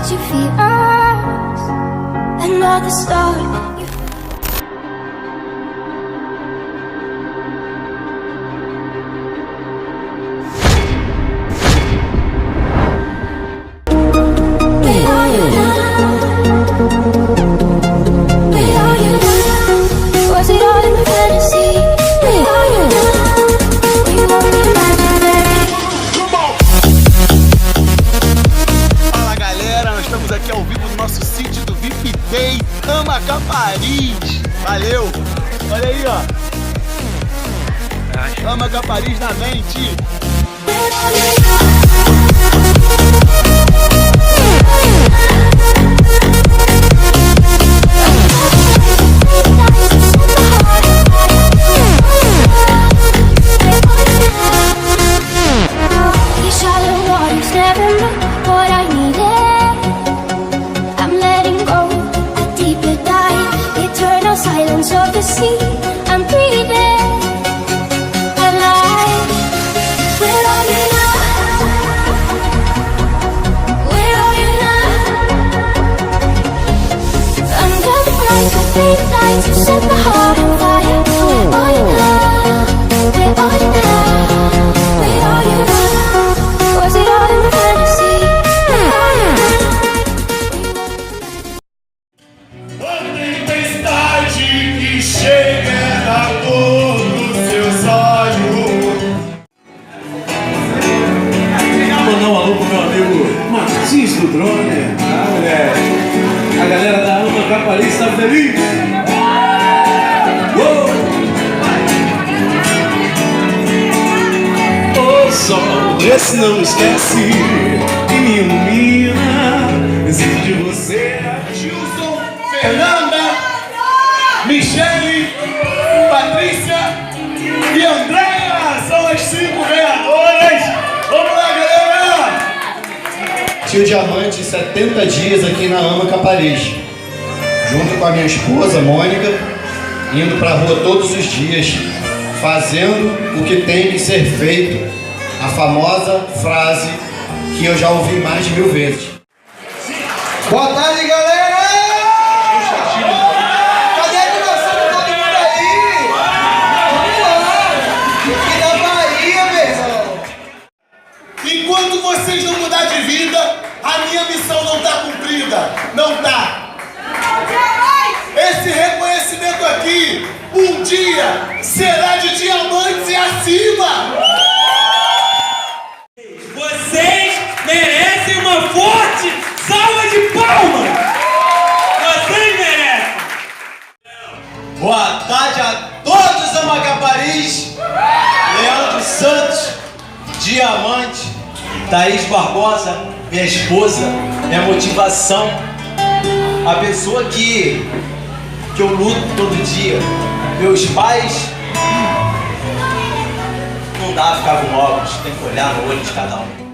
that you feel us, another start. Aqui ao vivo no nosso sítio do VIP Day, Amakha Paris. Valeu! Olha aí, ó. Amakha Paris na mente. Silence of the sea, I'm breathing alive. Where are you now? Where are you now? Under the bright green lights, you set my heart on fire. Where are you now? Where are you now? Where are you now? Was it all in the fantasy? Where are you now? Chega na cor dos seus olhos. Mandar um alô pro meu amigo Martins do Drone. Moleque. A galera da Amakha Paris tá feliz? Ô sol, esse não esquece e me ilumina. Preciso de você, Gilson, Fernanda, Michele, Patrícia e Andréa são as 5 ganhadoras. Vamos lá, galera! Tio Diamante, 70 dias aqui na Amakha Paris, junto com a minha esposa, Mônica, indo pra rua todos os dias, fazendo o que tem que ser feito. A famosa frase que eu já ouvi mais de 1000 vezes. Boa tarde, galera! Enquanto vocês não mudar de vida, a minha missão não está cumprida. Não tá. Esse reconhecimento aqui, um dia, será de diamantes e acima. Vocês merecem uma forte salva de palmas. Vocês merecem. Boa tarde a todos, Amakha Paris, Leandro Santos, Diamante, Thaís Barbosa, minha esposa, minha motivação, a pessoa que eu luto todo dia, meus pais. Não dá pra ficar com óculos, tem que olhar no olho de cada um.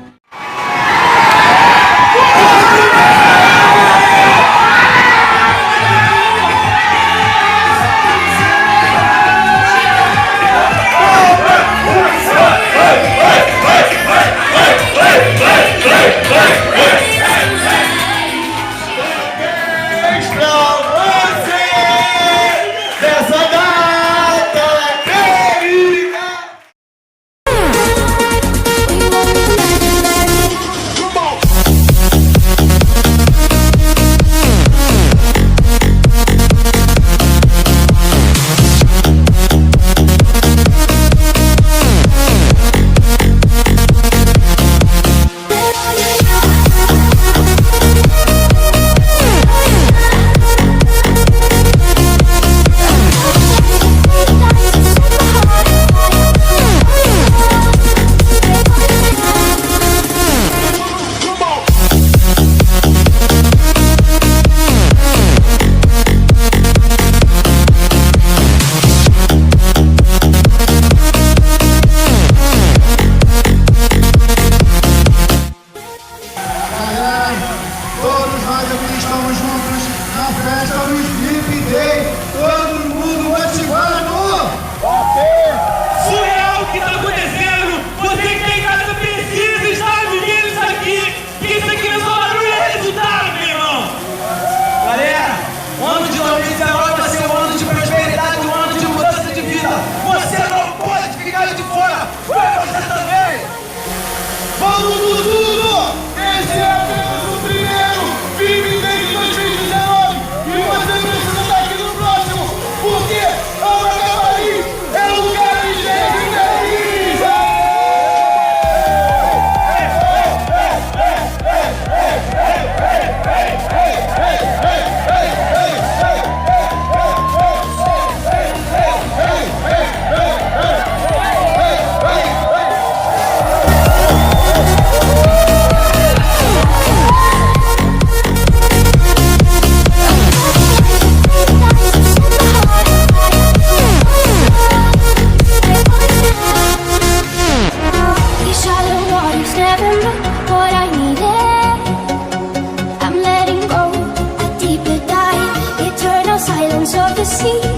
see